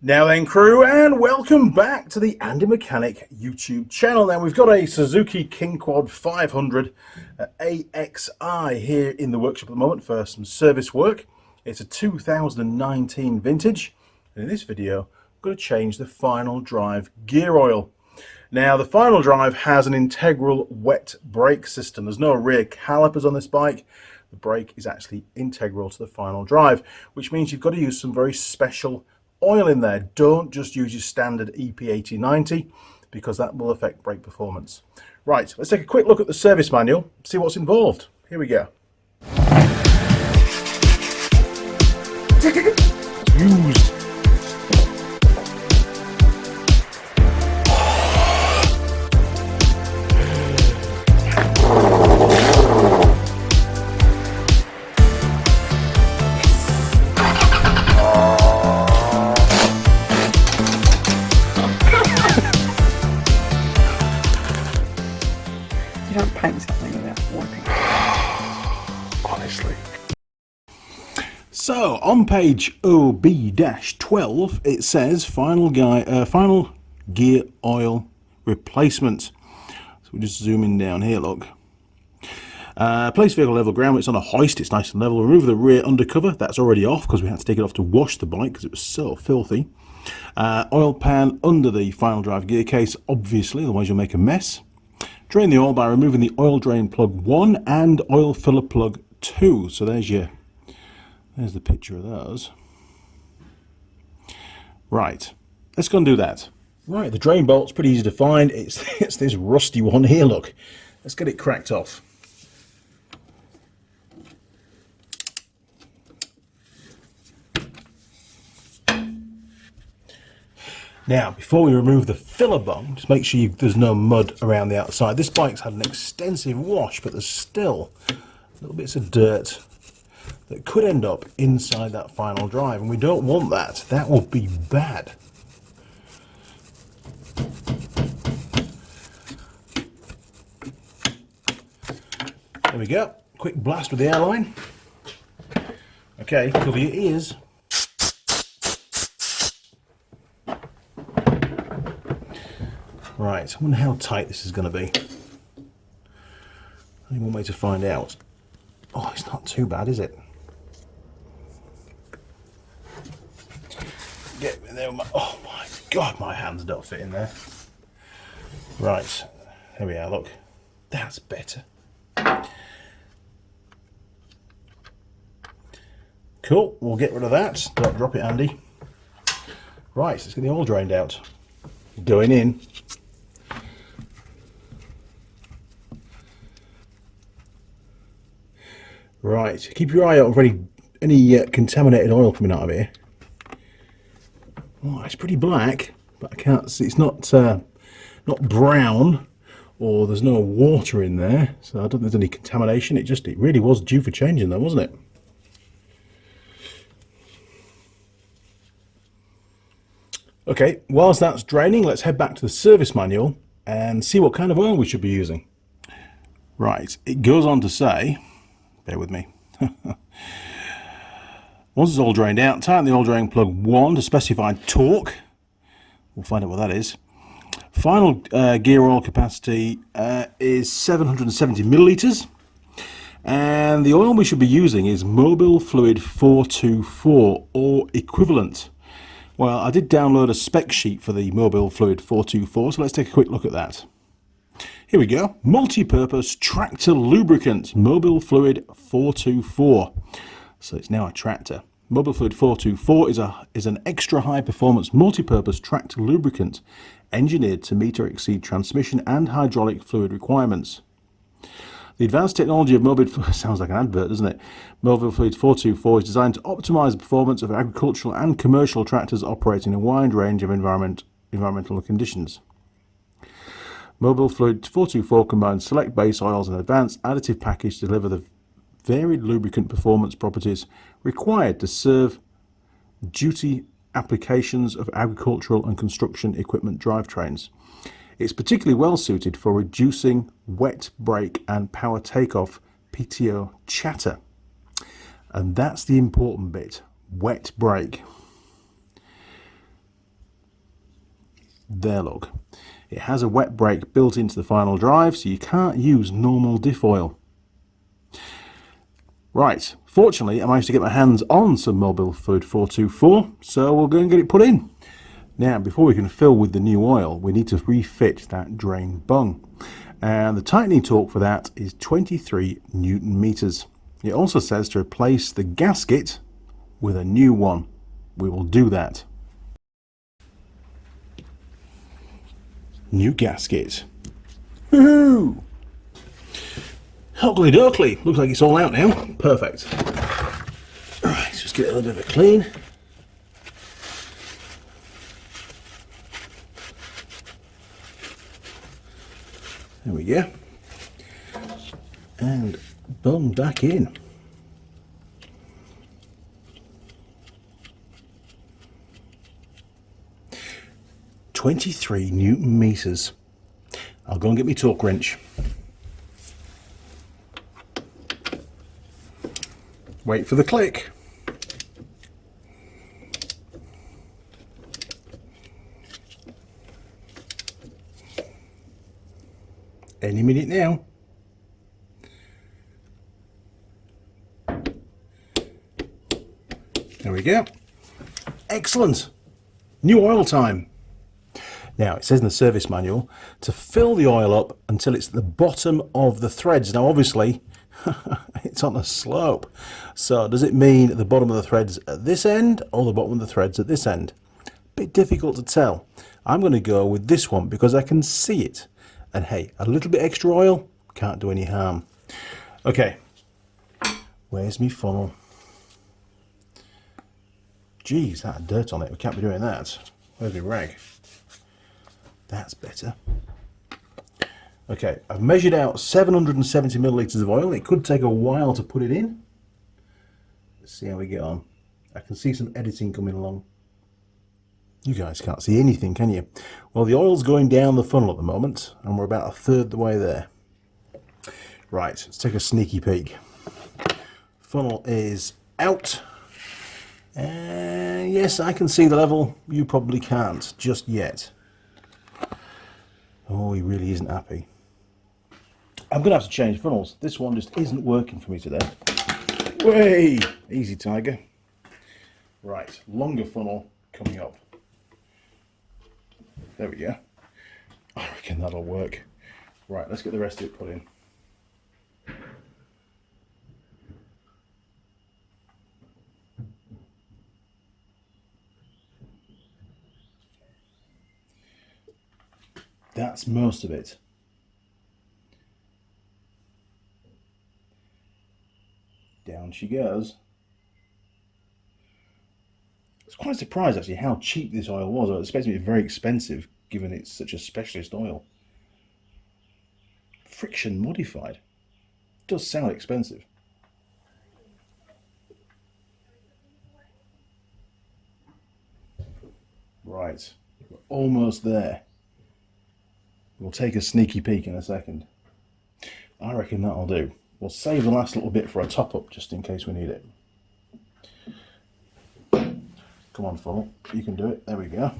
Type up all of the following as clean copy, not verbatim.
Now then, crew, and welcome back to the Andy Mechanic YouTube channel. Now we've got a Suzuki KingQuad 500 AXI here in the workshop at the moment for some service work. It's a 2019 vintage, and in this video I'm going to change the final drive gear oil. Now the final drive has an integral wet brake system. There's no rear calipers on this bike. The brake is actually integral to the final drive, which means you've got to use some very special oil in there. Don't just use your standard EP8090 because that will affect brake performance. Right, let's take a quick look at the service manual, see what's involved. Here we go. It's used. You don't paint something without wiping it. Honestly. So on page OB-12 it says final gear oil replacement. So we're just zooming down here, look. Place vehicle level ground. It's on a hoist, it's nice and level. Remove the rear undercover, that's already off because we had to take it off to wash the bike because it was so filthy. Oil pan under the final drive gear case, obviously, otherwise you'll make a mess. Drain the oil by removing the oil drain plug 1 and oil filler plug 2. So there's the picture of those. Right, let's go and do that. Right, the drain bolt's pretty easy to find. It's this rusty one here, look. Let's get it cracked off. Now, before we remove the filler bung, just make sure there's no mud around the outside. This bike's had an extensive wash, but there's still little bits of dirt that could end up inside that final drive, and we don't want that. That will be bad. There we go. Quick blast with the airline. Okay, cover your ears. Right, I wonder how tight this is going to be. Only one way to find out. Oh, it's not too bad, is it? Get in there with my, oh my God, my hands don't fit in there. Right, there we are, look. That's better. Cool, we'll get rid of that. Don't drop it, Andy. Right, let's get the oil drained out. Going in. Right, keep your eye out for any contaminated oil coming out of here. Oh, it's pretty black, but I can't see. It's not brown, or there's no water in there, so I don't think there's any contamination. It really was due for changing, though, wasn't it? Okay, whilst that's draining, let's head back to the service manual and see what kind of oil we should be using. Right, it goes on to say, bear with me. Once it's all drained out, tighten the oil drain plug 1 to specified torque. We'll find out what that is. Final gear oil capacity is 770 millilitres. And the oil we should be using is Mobile Fluid 424 or equivalent. Well, I did download a spec sheet for the Mobile Fluid 424, so let's take a quick look at that. Here we go. Multi-purpose tractor lubricant, Mobile Fluid 424. So it's now a tractor. Mobile Fluid 424 is an extra high performance multi-purpose tractor lubricant engineered to meet or exceed transmission and hydraulic fluid requirements. The advanced technology of Mobile sounds like an advert, doesn't it? Mobile Fluid 424 is designed to optimize the performance of agricultural and commercial tractors operating in a wide range of environmental conditions. Mobile Fluid 424 combines select base oils and advanced additive package to deliver the varied lubricant performance properties required to serve duty applications of agricultural and construction equipment drivetrains. It's particularly well suited for reducing wet brake and power takeoff PTO chatter. And that's the important bit, wet brake. There, look. It has a wet brake built into the final drive, so you can't use normal diff oil. Right, fortunately I managed to get my hands on some Mobile Fluid 424, so we'll go and get it put in. Now, before we can fill with the new oil, we need to refit that drain bung. And the tightening torque for that is 23 Newton meters. It also says to replace the gasket with a new one. We will do that. New gasket. Woohoo! Hoggly dokley. Looks like it's all out now. Perfect. Alright, let's just get a little bit of a clean. There we go. And bung back in. "23 Newton meters. I'll go and get my torque wrench. Wait for the click. Any minute now. There we go. Excellent. New oil time. Now, it says in the service manual to fill the oil up until it's at the bottom of the threads. Now, obviously, it's on a slope. So, does it mean at the bottom of the threads at this end or the bottom of the threads at this end? Bit difficult to tell. I'm going to go with this one because I can see it. And hey, a little bit extra oil can't do any harm. Okay, where's me funnel? Geez, that had dirt on it. We can't be doing that. Where's my rag? That's better. Okay, I've measured out 770 millilitres of oil. It could take a while to put it in. Let's see how we get on. I can see some editing coming along. You guys can't see anything, can you? Well, the oil's going down the funnel at the moment, and we're about a third the way there. Right, let's take a sneaky peek. Funnel is out. And yes, I can see the level. You probably can't just yet. Oh, he really isn't happy. I'm going to have to change funnels. This one just isn't working for me today. Way! Easy, tiger. Right, longer funnel coming up. There we go. I reckon that'll work. Right, let's get the rest of it put in. That's most of it. Down she goes. I was quite surprised actually how cheap this oil was. I was expecting it to be very expensive given it's such a specialist oil. Friction modified. It does sound expensive. Right, we're almost there. We'll take a sneaky peek in a second. I reckon that'll do. We'll save the last little bit for a top-up just in case we need it. Come on, funnel. You can do it. There we go.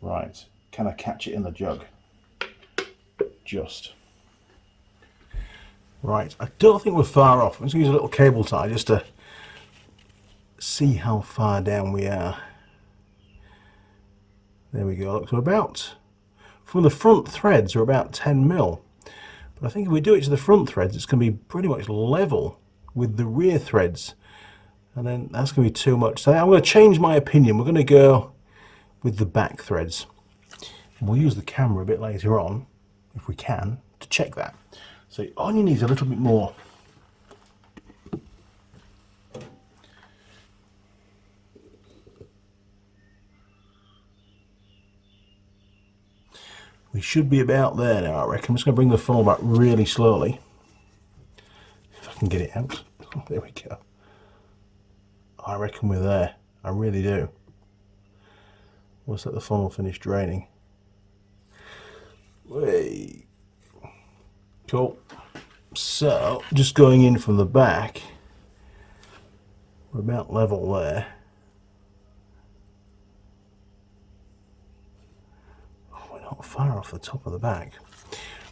Right. Can I catch it in the jug? Just. Right. I don't think we're far off. I'm just going to use a little cable tie just to see how far down we are. There we go. Look, so about... From the front threads are about 10 mil. But I think if we do it to the front threads, it's going to be pretty much level with the rear threads. And then that's going to be too much. So I'm going to change my opinion. We're going to go with the back threads. And we'll use the camera a bit later on, if we can, to check that. So all you need is a little bit more. We should be about there now, I reckon. I'm just going to bring the funnel back really slowly. If I can get it out. Oh, there we go. I reckon we're there. I really do. Let's let the funnel finish draining. Whey. Cool. So, just going in from the back, we're about level there. not far off the top of the back.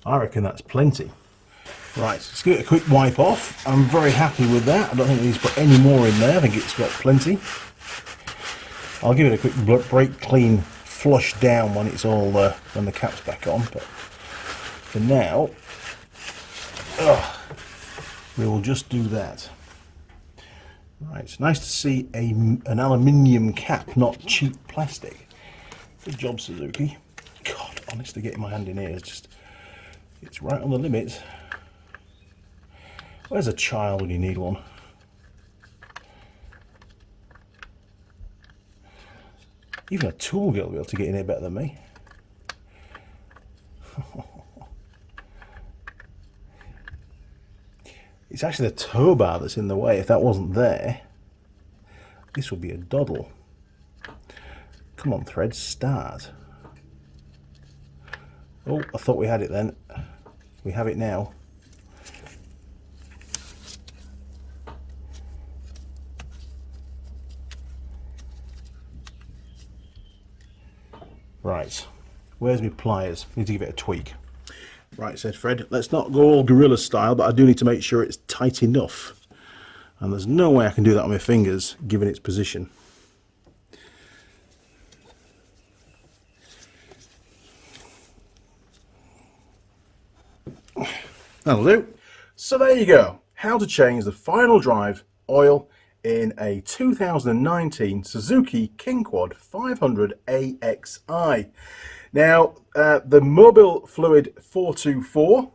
I reckon that's plenty. Right, let's give it a quick wipe off. I'm very happy with that. I don't think we need to put any more in there. I think it's got plenty. I'll give it a quick brake clean flush down when it's all when the cap's back on. But for now, we will just do that. Right, it's nice to see an aluminium cap, not cheap plastic. Good job, Suzuki. God, honestly, getting my hand in here is just, it's right on the limit. Where's a child when you need one? Even a tool girl will be able to get in here better than me. It's actually the tow bar that's in the way. If that wasn't there, this would be a doddle. Come on, thread, start. Oh, I thought we had it then. We have it now. Right, where's my pliers? Need to give it a tweak. Right, said Fred, let's not go all gorilla style, but I do need to make sure it's tight enough. And there's no way I can do that on my fingers, given its position. That'll do. So there you go. How to change the final drive oil in a 2019 Suzuki KingQuad 500 AXI. Now, the Mobile Fluid 424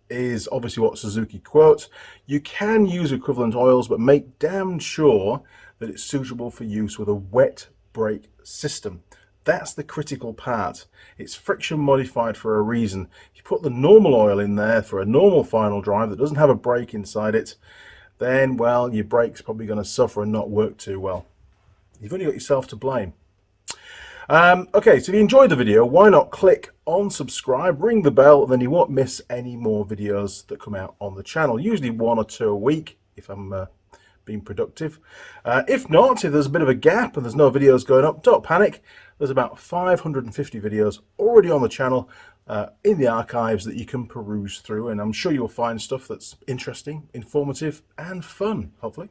is obviously what Suzuki quotes. You can use equivalent oils, but make damn sure that it's suitable for use with a wet brake system. That's the critical part. It's friction modified for a reason. If you put the normal oil in there for a normal final drive that doesn't have a brake inside it, then, well, your brake's probably going to suffer and not work too well. You've only got yourself to blame. Okay, so if you enjoyed the video, why not click on subscribe, ring the bell, and then you won't miss any more videos that come out on the channel. Usually 1 or 2 a week, if I'm being productive. If not, if there's a bit of a gap and there's no videos going up, don't panic. There's about 550 videos already on the channel in the archives that you can peruse through, and I'm sure you'll find stuff that's interesting, informative, and fun, hopefully.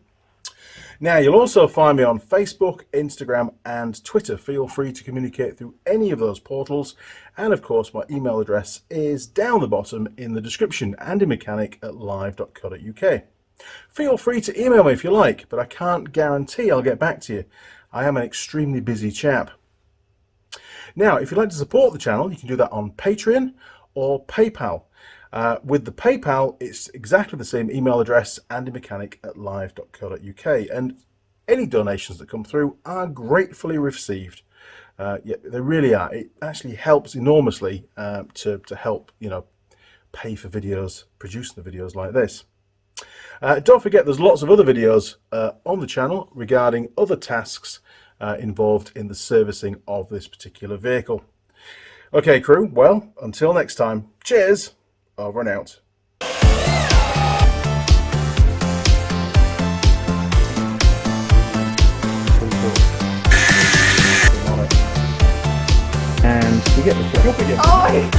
Now, you'll also find me on Facebook, Instagram, and Twitter. Feel free to communicate through any of those portals. And of course, my email address is down the bottom in the description, andymechanic@live.co.uk. Feel free to email me if you like, but I can't guarantee I'll get back to you. I am an extremely busy chap. Now, if you'd like to support the channel, you can do that on Patreon or PayPal. With the PayPal, it's exactly the same email address, andymechanic@live.co.uk, and any donations that come through are gratefully received. Yeah, they really are. It actually helps enormously to help, you know, pay for videos, producing the videos like this. Don't forget, there's lots of other videos on the channel regarding other tasks involved in the servicing of this particular vehicle. Okay, crew, well, until next time, cheers, over and out. And you get the flip up again. Oh! Yes.